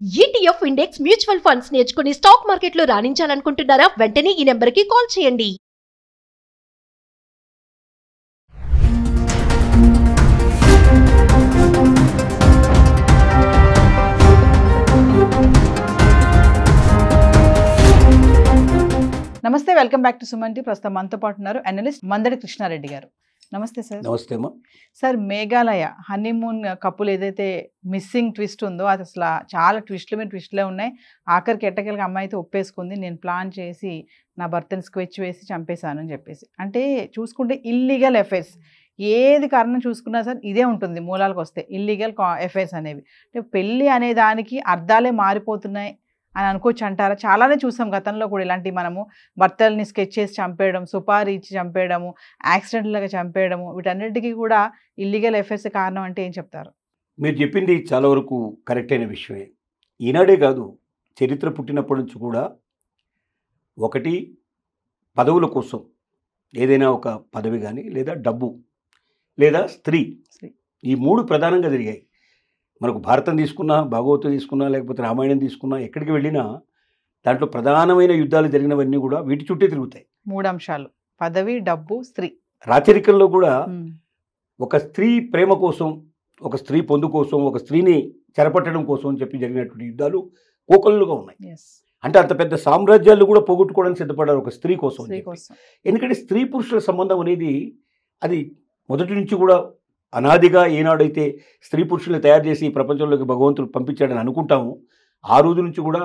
ETF index mutual funds నేర్చుకుని stock మార్కెట్లో రాణించాలనుకుంటున్నారా? వెంటనే ఈ నెంబర్కి కాల్ చేయండి. నమస్తే, welcome back to Suman T. ప్రస్తుతం మనతో పాటు ఉన్నారు అనలిస్ట్ మందడి కృష్ణారెడ్డి గారు. నమస్తే సార్. నమస్తే అమ్మా. సార్, మేఘాలయ హనీమూన్ కపుల్ ఏదైతే మిస్సింగ్ ట్విస్ట్ ఉందో అది అసలు చాలా ట్విస్ట్లే ఉన్నాయి. ఆఖరికి ఎట్టకెళ్ళకి అమ్మాయి అయితే ఒప్పేసుకుంది, నేను ప్లాన్ చేసి నా భర్తని స్క్వెచ్ వేసి చంపేశాను అని చెప్పేసి. అంటే చూసుకుంటే ఇల్లీగల్ ఎఫైర్స్, ఏది కారణం చూసుకున్నా సార్ ఇదే ఉంటుంది మూలాలకు వస్తే, ఇల్లీగల్ ఎఫైర్స్ అనేవి. అంటే పెళ్ళి అనే దానికి అర్థాలే మారిపోతున్నాయి అని అనుకోవచ్చు అంటారా? చాలానే చూసాం గతంలో కూడా ఇలాంటి, మనము భర్తల్ని స్కెచ్ చేసి చంపేయడం, సుపారీ ఇచ్చి చంపేయడము, యాక్సిడెంట్లుగా చంపేయడము, వీటన్నిటికీ కూడా ఇల్లీగల్ ఎఫైర్స్ కారణం అంటే ఏం చెప్తారు? మీరు చెప్పింది చాలా వరకు కరెక్ట్ అయిన విషయమే. ఈనాడే కాదు, చరిత్ర పుట్టినప్పటి నుంచి కూడా ఒకటి పదవుల కోసం, ఏదైనా ఒక పదవి కానీ, లేదా డబ్బు, లేదా స్త్రీ, ఈ మూడు ప్రధానంగా జరిగాయి. మనకు భారతం తీసుకున్నా, భాగవతం తీసుకున్నా, లేకపోతే రామాయణం తీసుకున్నా, ఎక్కడికి వెళ్ళినా దాంట్లో ప్రధానమైన యుద్ధాలు జరిగినవన్నీ కూడా వీటి చుట్టే తిరుగుతాయి. మూడు అంశాలు: పదవి, డబ్బు, స్త్రీ. రాచరికంలో కూడా ఒక స్త్రీ ప్రేమ కోసం, ఒక స్త్రీ పొందు కోసం, ఒక స్త్రీని చెరపట్టడం కోసం అని చెప్పి జరిగినటువంటి యుద్ధాలు కోకొల్లుగా ఉన్నాయి. అంటే అంత పెద్ద సామ్రాజ్యాలు కూడా పోగొట్టుకోవడానికి సిద్ధపడ్డారు ఒక స్త్రీ కోసం. ఎందుకంటే స్త్రీ పురుషుల సంబంధం అనేది అది మొదటి నుంచి కూడా అనాదిగా, ఏనాడైతే స్త్రీ పురుషుల్ని తయారు చేసి ప్రపంచంలోకి భగవంతుడు పంపించాడని అనుకుంటాము, ఆ రోజు నుంచి కూడా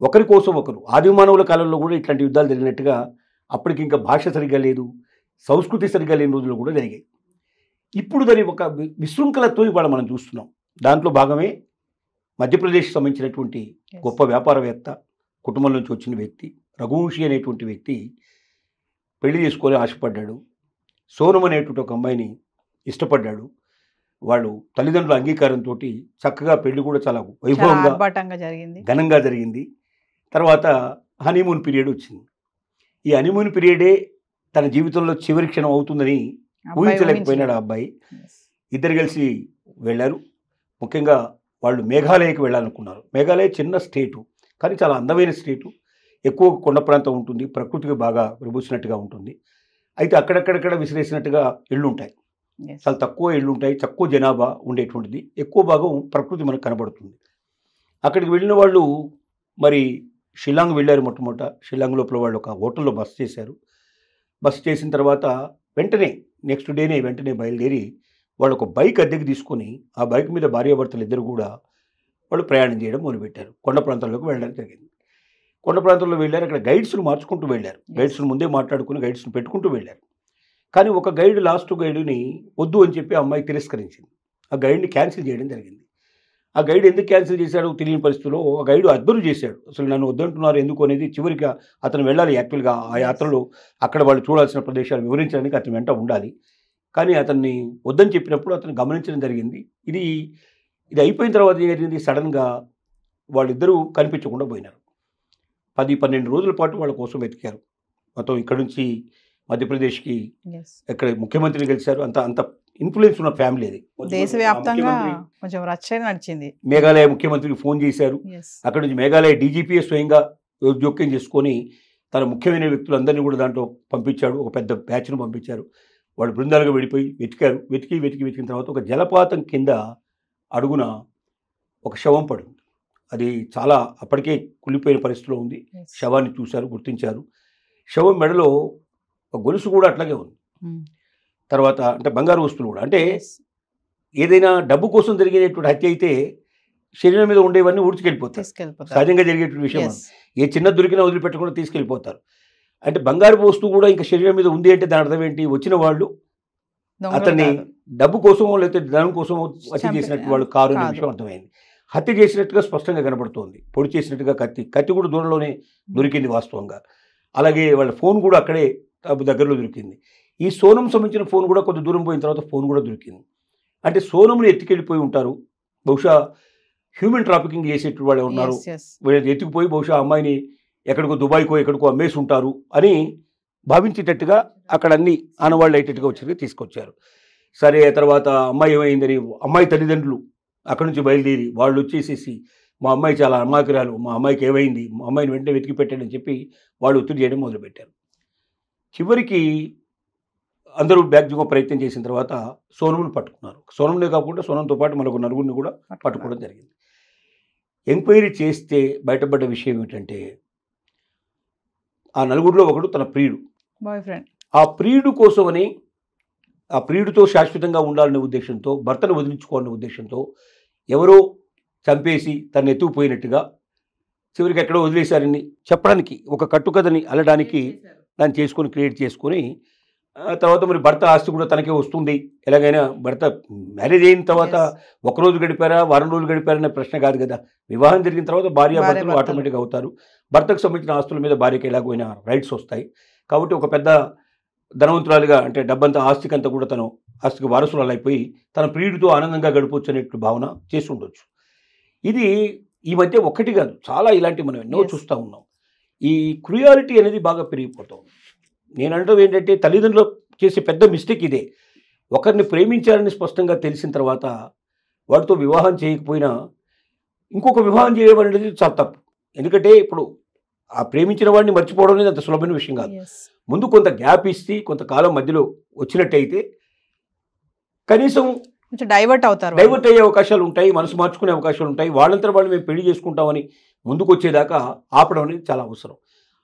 ఒకరి కోసం ఒకరు, ఆదిమానవుల కాలంలో కూడా ఇట్లాంటి యుద్ధాలు జరిగినట్టుగా అప్పటికి ఇంకా భాష సరిగ్గా లేదు, సంస్కృతి సరిగ్గా లేని రోజులు కూడా జరిగాయి. ఇప్పుడు దాని ఒక విశృంఖలత్వం ఇవాళ మనం చూస్తున్నాం. దాంట్లో భాగమే మధ్యప్రదేశ్ సంబంధించినటువంటి గొప్ప వ్యాపారవేత్త, కుటుంబం నుంచి వచ్చిన వ్యక్తి, రఘువంశీ అనేటువంటి వ్యక్తి పెళ్లి చేసుకొని ఆశపడ్డాడు. సోనం అనేటువంటి ఒక అమ్మాయిని ఇష్టపడ్డాడు. వాళ్ళు తల్లిదండ్రుల అంగీకారంతో చక్కగా పెళ్లి కూడా చాలా వైభవంగా ఘనంగా జరిగింది. తర్వాత హనీమూన్ పీరియడ్ వచ్చింది. ఈ హనీమూన్ పీరియడే తన జీవితంలో చివరి క్షణం అవుతుందని ఊహించలేకపోయినాడు ఆ అబ్బాయి. ఇద్దరు కలిసి వెళ్ళారు. ముఖ్యంగా వాళ్ళు మేఘాలయకి వెళ్ళాలనుకున్నారు. మేఘాలయ చిన్న స్టేటు, కానీ చాలా అందమైన స్టేటు, ఎక్కువ కొండ ప్రాంతం ఉంటుంది, ప్రకృతికి బాగా విభూసినట్టుగా ఉంటుంది. అయితే అక్కడక్కడక్కడ విసిరేసినట్టుగా ఇళ్ళు ఉంటాయి, చాలా తక్కువ ఇళ్ళు ఉంటాయి, తక్కువ జనాభా ఉండేటువంటిది, ఎక్కువ భాగం ప్రకృతి మనకు కనబడుతుంది. అక్కడికి వెళ్ళిన వాళ్ళు మరి షిల్లాంగ్ వెళ్ళారు. మొట్టమొదట షిల్లాంగ్ లోపల వాళ్ళు ఒక హోటల్లో బస చేశారు. బస చేసిన తర్వాత వెంటనే నెక్స్ట్ డేనే బయలుదేరి వాళ్ళు ఒక బైక్ అద్దెకి తీసుకొని ఆ బైక్ మీద భార్యాభర్తలు ఇద్దరు కూడా వాళ్ళు ప్రయాణం చేయడం మొదలుపెట్టారు. కొండ ప్రాంతాల్లోకి వెళ్ళడం జరిగింది. కొండ ప్రాంతంలో వెళ్ళారు. అక్కడ గైడ్స్ను మార్చుకుంటూ వెళ్ళారు. గైడ్స్ను ముందే మాట్లాడుకుని గైడ్స్ను పెట్టుకుంటూ వెళ్ళారు. కానీ ఒక గైడ్, లాస్ట్ గైడుని వద్దు అని చెప్పి ఆ అమ్మాయి తిరస్కరించింది. ఆ గైడ్ని క్యాన్సిల్ చేయడం జరిగింది. ఆ గైడ్ ఎందుకు క్యాన్సిల్ చేశాడో తెలియని పరిస్థితిలో ఆ గైడ్ అద్భుతం చేశాడు. అసలు నన్ను వద్దంటున్నారు ఎందుకు అనేది, చివరికి అతను వెళ్ళాలి. యాక్చువల్గా ఆ యాత్రలో అక్కడ వాళ్ళు చూడాల్సిన ప్రదేశాలు వివరించడానికి అతను వెంట ఉండాలి. కానీ అతన్ని వద్దని చెప్పినప్పుడు అతను గమనించడం జరిగింది. ఇది అయిపోయిన తర్వాత ఏం జరిగింది, సడన్గా వాళ్ళిద్దరూ కనిపించకుండా పోయినారు. 10-12 రోజుల పాటు వాళ్ళ కోసం వెతికారు. మొత్తం ఇక్కడ నుంచి మధ్యప్రదేశ్కి ఎక్కడ ముఖ్యమంత్రిని గెలిచారు. అంత ఇన్ఫ్లుయెన్స్ ఉన్న ఫ్యామిలీ అది. దేశవ్యాప్తంగా కొంచెం రచ్చన నడిచింది. మేఘాలయ ముఖ్యమంత్రికి ఫోన్ చేశారు. అక్కడ నుంచి మేఘాలయ డీజీపీఏ స్వయంగా జోక్యం చేసుకొని తన ముఖ్యమైన వ్యక్తులందరినీ కూడా దాంట్లో పంపించాడు. ఒక పెద్ద బ్యాచ్ను పంపించారు. వాళ్ళు బృందాలుగా వెళ్ళిపోయి వెతికారు. వెతికిన తర్వాత ఒక జలపాతం కింద అడుగున ఒక శవం పడింది. అది చాలా అప్పటికే కులిపోయిన పరిస్థితిలో ఉంది. శవాన్ని చూశారు, గుర్తించారు. శవం మెడలో ఒక గొలుసు కూడా అట్లాగే ఉంది. తర్వాత అంటే బంగారు వస్తువులు కూడా, అంటే ఏదైనా డబ్బు కోసం జరిగేటువంటి హత్య అయితే శరీరం మీద ఉండేవన్నీ ఊడ్చుకెళ్ళిపోతారు. సహజంగా జరిగేటువంటి విషయం. ఏ చిన్న దొరికినా వదిలిపెట్టకుండా తీసుకెళ్ళిపోతారు. అంటే బంగారు వస్తువు కూడా ఇంకా శరీరం మీద ఉంది అంటే దాని అర్థం ఏంటి, వచ్చిన వాళ్ళు అతన్ని డబ్బు కోసమో లేకపోతే ధనం కోసమో హత్య చేసినట్టు వాళ్ళు కారు అనే విషయం అర్థమైంది. హత్య చేసినట్టుగా స్పష్టంగా కనబడుతోంది. పొడి చేసినట్టుగా కత్తి కూడా దూరంలోనే దొరికింది వాస్తవంగా. అలాగే వాళ్ళ ఫోన్ కూడా అక్కడే దగ్గరలో దొరికింది. ఈ సోనం సంబంధించిన ఫోన్ కూడా కొంత దూరం పోయిన తర్వాత ఫోన్ కూడా దొరికింది. అంటే సోనంని ఎత్తుకెళ్ళిపోయి ఉంటారు. బహుశా హ్యూమన్ ట్రాఫికింగ్ చేసేటువంటి వాళ్ళు ఉన్నారు. వీళ్ళని ఎత్తుకుపోయి బహుశా అమ్మాయిని ఎక్కడికో దుబాయ్కో ఎక్కడికో అమ్మేసి ఉంటారు అని భావించేటట్టుగా అక్కడ అన్ని ఆనవాళ్ళు అయ్యేటట్టుగా వచ్చి తీసుకొచ్చారు. సరే, తర్వాత అమ్మాయి ఏమైందని అమ్మాయి తల్లిదండ్రులు అక్కడి నుంచి బయలుదేరి వాళ్ళు వచ్చేసేసి మా అమ్మాయి చాలా అమాయకురాలు, మా అమ్మాయికి ఏమైంది, మా అమ్మాయిని వెంటనే వెతికి పెట్టాడని చెప్పి వాళ్ళు ఒత్తిడి చేయడం మొదలుపెట్టారు. చివరికి అందరూ బ్యాక్ దిగో ప్రయత్నం చేసిన తర్వాత సోనంను పట్టుకున్నారు. సోనంనే కాకుండా సోనంతో పాటు మరొక నలుగురిని కూడా పట్టుకోవడం జరిగింది. ఎంక్వైరీ చేస్తే బయటపడ్డ విషయం ఏమిటంటే ఆ నలుగురిలో ఒకడు తన ప్రియుడు, బాయ్ ఫ్రెండ్. ఆ ప్రియుడు కోసమని, ఆ ప్రియుడితో శాశ్వతంగా ఉండాలనే ఉద్దేశంతో, భర్తను వదిలించుకోవాలనే ఉద్దేశంతో ఎవరో చంపేసి తను ఎత్తుకుపోయినట్టుగా చివరికి ఎక్కడో వదిలేశారని చెప్పడానికి, ఒక కట్టుకథని అల్లడానికి దాన్ని చేసుకొని క్రియేట్ చేసుకొని తర్వాత మరి భర్త ఆస్తి కూడా తనకే వస్తుంది. ఎలాగైనా భర్త మ్యారేజ్ అయిన తర్వాత ఒకరోజు గడిపారా, వారం రోజులు గడిపారనే ప్రశ్న కాదు కదా. వివాహం జరిగిన తర్వాత భార్యాభర్తలు ఆటోమేటిక్గా అవుతారు. భర్తకు సంబంధించిన ఆస్తుల మీద భార్యకి ఎలాగైనా రైట్స్ వస్తాయి. కాబట్టి ఒక పెద్ద ధనవంతురాలుగా, అంటే డబ్బంతా ఆస్తికంతా కూడా తను ఆస్తికి వారసురాలు అయిపోయి తన ప్రియుడితో ఆనందంగా గడపవచ్చు అనేట్టు భావన చేసి ఉండొచ్చు. ఇది ఈ మధ్య ఒక్కటి కాదు, చాలా ఇలాంటివి మనం ఎన్నో చూస్తూ ఉన్నాం. ఈ క్రూయాలిటీ అనేది బాగా పెరిగిపోతాం. నేను అంటుంది ఏంటంటే తల్లిదండ్రులు చేసే పెద్ద మిస్టేక్ ఇదే. ఒకరిని ప్రేమించాలని స్పష్టంగా తెలిసిన తర్వాత వాడితో వివాహం చేయకపోయినా ఇంకొక వివాహం చేయడం అనేది చాలా తప్పు. ఎందుకంటే ఇప్పుడు ఆ ప్రేమించిన వాడిని మర్చిపోవడం అనేది అంత సులభమైన విషయం కాదు. ముందు కొంత గ్యాప్ ఇస్తే కొంతకాలం మధ్యలో వచ్చినట్టయితే కనీసం డైవర్ట్ అవుతారు, డైవర్ట్ అయ్యే అవకాశాలు ఉంటాయి, మనసు మార్చుకునే అవకాశాలు ఉంటాయి. వాళ్ళంతా వాళ్ళు మేము పెళ్లి చేసుకుంటామని ముందుకు వచ్చేదాకా ఆపడం అనేది చాలా అవసరం.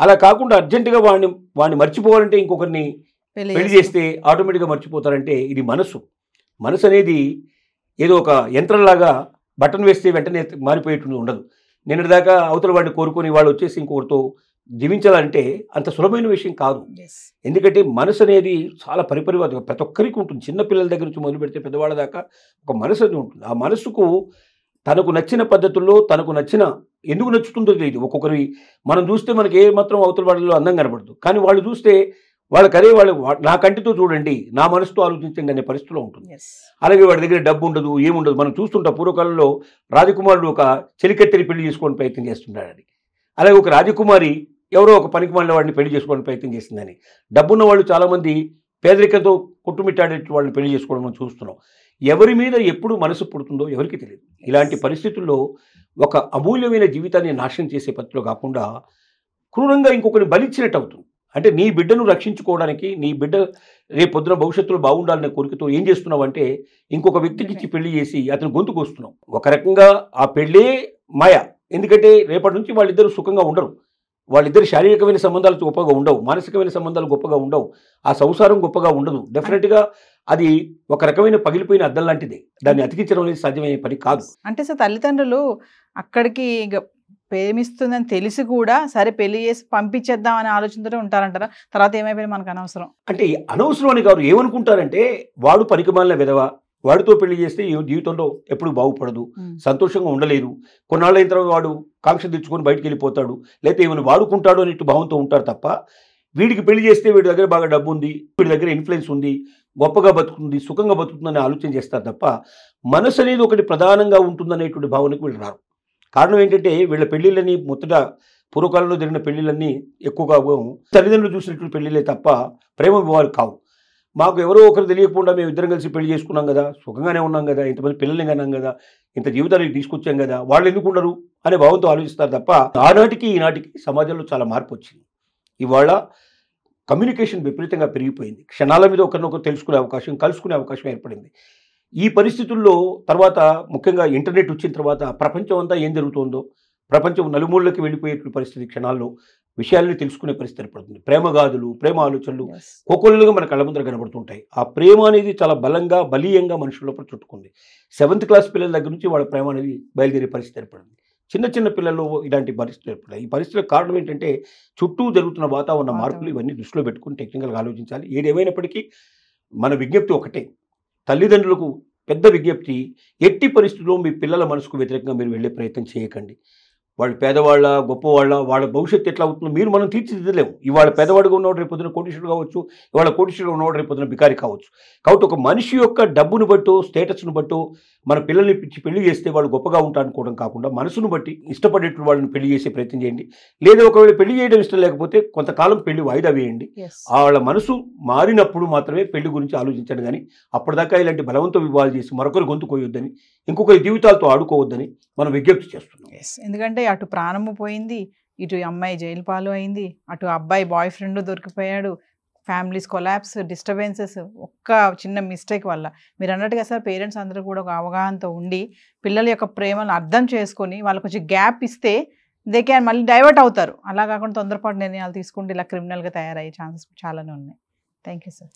అలా కాకుండా అర్జెంటుగా వాడిని మర్చిపోవాలంటే ఇంకొకరిని పెళ్లి చేస్తే ఆటోమేటిక్గా మర్చిపోతారంటే ఇది మనసు అనేది ఏదో ఒక యంత్రంలాగా బటన్ వేస్తే వెంటనే మారిపోయేటువంటి ఉండదు. నిన్నటిదాకా అవతల వాడిని కోరుకొని వాళ్ళు వచ్చేసి ఇంకొకరితో జీవించాలంటే అంత సులభమైన విషయం కాదు. ఎందుకంటే మనసు అనేది చాలా పరిపరివాద, ప్రతి ఒక్కరికి ఉంటుంది. చిన్నపిల్లల దగ్గర నుంచి మొదలు పెడితే పెద్దవాళ్ళ దాకా ఒక మనసు అనేది ఉంటుంది. ఆ మనసుకు తనకు నచ్చిన పద్ధతుల్లో, తనకు నచ్చిన, ఎందుకు నచ్చుతుందో తెలియదు. ఒక్కొక్కరి మనం చూస్తే మనకి ఏ మాత్రం అవతల వాళ్ళలో అందం కనబడదు, కానీ వాళ్ళు చూస్తే వాళ్ళకదే వాళ్ళు నా కంటితో చూడండి, నా మనసుతో ఆలోచించండి అనే పరిస్థితిలో ఉంటుంది. అలాగే వాడి దగ్గర డబ్బు ఉండదు, ఏముండదు. మనం చూస్తుంటాం పూర్వకాలంలో రాజకుమారుడు ఒక చెలికత్తెని పెళ్లి చేసుకోవడానికి ప్రయత్నం చేస్తున్నాడని, అలాగే ఒక రాజకుమారి ఎవరో ఒక పనికి మాలిన వాడిని పెళ్లి చేసుకోవడానికి ప్రయత్నం చేసిందని. డబ్బున్న వాళ్ళు చాలామంది పేదరికంతో కొట్టుమిట్టాడే వాళ్ళని పెళ్లి చేసుకోవడం మనం చూస్తున్నాం. ఎవరి మీద ఎప్పుడు మనసు పుడుతుందో ఎవరికి తెలియదు. ఇలాంటి పరిస్థితుల్లో ఒక అమూల్యమైన జీవితాన్ని నాశనం చేసే పద్ధతిలో కాకుండా క్రూరంగా ఇంకొకరిని బలిచ్చినట్టు అవుతుంది. అంటే నీ బిడ్డను రక్షించుకోవడానికి, నీ బిడ్డ రేపు పొద్దున భవిష్యత్తులో బాగుండాలనే కోరికతో ఏం చేస్తున్నావు అంటే ఇంకొక వ్యక్తికి ఇచ్చి పెళ్లి చేసి అతను గొంతు కోస్తున్నావు. ఒక రకంగా ఆ పెళ్ళే మాయ. ఎందుకంటే రేపటి నుంచి వాళ్ళిద్దరూ సుఖంగా ఉండరు. వాళ్ళిద్దరు శారీరకమైన సంబంధాలు గొప్పగా ఉండవు, మానసికమైన సంబంధాలు గొప్పగా ఉండవు, ఆ సంసారం గొప్పగా ఉండదు. డెఫినెట్గా అది ఒక రకమైన పగిలిపోయిన అద్దం లాంటిది. దాన్ని అతికించడం అనేది సాధ్యమయ్యే పని కాదు. అంటే సార్ తల్లిదండ్రులు అక్కడికి ప్రేమిస్తుందని తెలిసి కూడా సరే పెళ్లి చేసి పంపించేద్దాం అనే ఆలోచనతో ఉంటారంటారా? తర్వాత ఏమైపోయినా మనకు అనవసరం అంటే అనవసరం అని కాదు. ఏమనుకుంటారంటే వాడు పనికిమాలిన విధవ, వాడితో పెళ్లి చేస్తే జీవితంలో ఎప్పుడు బాగుపడదు, సంతోషంగా ఉండలేదు, కొన్నాళ్ళైన తర్వాత వాడు కాంక్ష తెచ్చుకొని బయటికి వెళ్ళిపోతాడు, లేకపోతే ఏమైనా వాడుకుంటాడు అనేట్టు భావంతో ఉంటారు తప్ప వీడికి పెళ్లి చేస్తే వీడి దగ్గర బాగా డబ్బు ఉంది, వీడి దగ్గర ఇన్ఫ్లుయెన్స్ ఉంది, గొప్పగా బతుకుతుంది, సుఖంగా బతుకుతుందని ఆలోచన చేస్తారు తప్ప మనసు అనేది ఒకటి ప్రధానంగా ఉంటుందనేటువంటి భావనకు వీళ్ళు రారు. కారణం ఏంటంటే వీళ్ళ పెళ్లిళ్ళని మొదట పూర్వకాలంలో జరిగిన పెళ్లిళ్ళన్నీ ఎక్కువగా తల్లిదండ్రులు చూసినటువంటి పెళ్లిళ్ళే తప్ప ప్రేమ వివాహాలు కావు. మాకు ఎవరో ఒకరు తెలియకుండా మేము ఇద్దరం కలిసి పెళ్లి చేసుకున్నాం కదా, సుఖంగానే ఉన్నాం కదా, ఇంతమంది పిల్లల్ని కన్నాం కదా, ఇంత జీవితానికి తీసుకొచ్చాం కదా, వాళ్ళు ఎందుకు ఉండరు అనే భావంతో ఆలోచిస్తారు తప్ప ఆనాటికి ఈనాటికి సమాజంలో చాలా మార్పు వచ్చింది. ఇవాళ కమ్యూనికేషన్ విపరీతంగా పెరిగిపోయింది. క్షణాల మీద ఒకరినొకరు తెలుసుకునే అవకాశం, కలుసుకునే అవకాశం ఏర్పడింది. ఈ పరిస్థితుల్లో తర్వాత ముఖ్యంగా ఇంటర్నెట్ వచ్చిన తర్వాత ప్రపంచం అంతా ఏం జరుగుతుందో, ప్రపంచం నలుమూలకి వెళ్ళిపోయేటువంటి పరిస్థితి, క్షణాల్లో విషయాలని తెలుసుకునే పరిస్థితి ఏర్పడుతుంది. ప్రేమగాదులు, ప్రేమ ఆలోచనలు కోకొల్లుగా మన కళ్ళ ముందర కనబడుతుంటాయి. ఆ ప్రేమ అనేది చాలా బలంగా, బలీయంగా మనుషుల లోపల చుట్టుకుంది. 7th క్లాస్ పిల్లల దగ్గర నుంచి వాళ్ళ ప్రేమ అనేది బయలుదేరే పరిస్థితి ఏర్పడింది. చిన్న చిన్న పిల్లల్లో ఇలాంటి పరిస్థితులు ఏర్పడాయి. ఈ పరిస్థితులకు కారణం ఏంటంటే చుట్టూ జరుగుతున్న వాతావరణ మార్పులు, ఇవన్నీ దృష్టిలో పెట్టుకుని టెక్నికల్గా ఆలోచించాలి. ఏదేమైనప్పటికీ మన విజ్ఞప్తి ఒకటే, తల్లిదండ్రులకు పెద్ద విజ్ఞప్తి, ఎట్టి పరిస్థితుల్లో మీ పిల్లల మనసుకు వ్యతిరేకంగా మీరు వెళ్ళే ప్రయత్నం చేయకండి. వాళ్ళు పేదవాళ్ళ, గొప్పవాళ్ళ, వాళ్ళ భవిష్యత్తు ఎట్లా అవుతుందో మనం తీర్చిదిద్దలేము. ఇవాళ పేదవాడిగా ఉన్నవాడు రేపు పొద్దున కోటీశ్వరుడు కావచ్చు, ఇవాళ కోటీశ్వరుడు ఉన్నవాడు రేపు పొద్దున బికారి కావచ్చు. కాబట్టి ఒక మనిషి యొక్క డబ్బును బట్టో, స్టేటస్ను బట్టో మన పిల్లల్ని పిచ్చి పెళ్లి చేస్తే వాళ్ళు గొప్పగా ఉంటారనుకోవడం కాకుండా మనసును బట్టి ఇష్టపడేటువంటి వాళ్ళని పెళ్లి చేసే ప్రయత్నం చేయండి. లేదా ఒకవేళ పెళ్లి చేయడం ఇష్టం లేకపోతే కొంతకాలం పెళ్లి వాయిదా వేయండి. వాళ్ళ మనసు మారినప్పుడు మాత్రమే పెళ్లి గురించి ఆలోచించండి. కానీ అప్పటిదాకా ఇలాంటి బలవంత వివాహాలు చేసి మరొకరు గొంతు కోయొద్దని, ఇంకొకరి జీవితాలతో ఆడుకోవద్దని మనం విజ్ఞప్తి చేస్తున్నాం. ఎందుకంటే అటు ప్రాణము పోయింది, ఇటు అమ్మాయి జైలు పాలు అయింది, అటు అబ్బాయి బాయ్ ఫ్రెండ్ దొరికిపోయాడు, ఫ్యామిలీస్ కొలాప్స్, డిస్టర్బెన్సెస్ ఒక్క చిన్న మిస్టేక్ వల్ల. మీరు అన్నట్టుగా సార్ పేరెంట్స్ అందరూ కూడా ఒక అవగాహనతో ఉండి పిల్లల యొక్క ప్రేమను అర్థం చేసుకొని వాళ్ళకి కొంచెం గ్యాప్ ఇస్తే దే క్యాన్ మళ్ళీ డైవర్ట్ అవుతారు. అలా కాకుండా తొందరపాటు నిర్ణయాలు తీసుకుంటే ఇలా క్రిమినల్గా తయారయ్యే ఛాన్సెస్ చాలానే ఉన్నాయి. Thank you sir.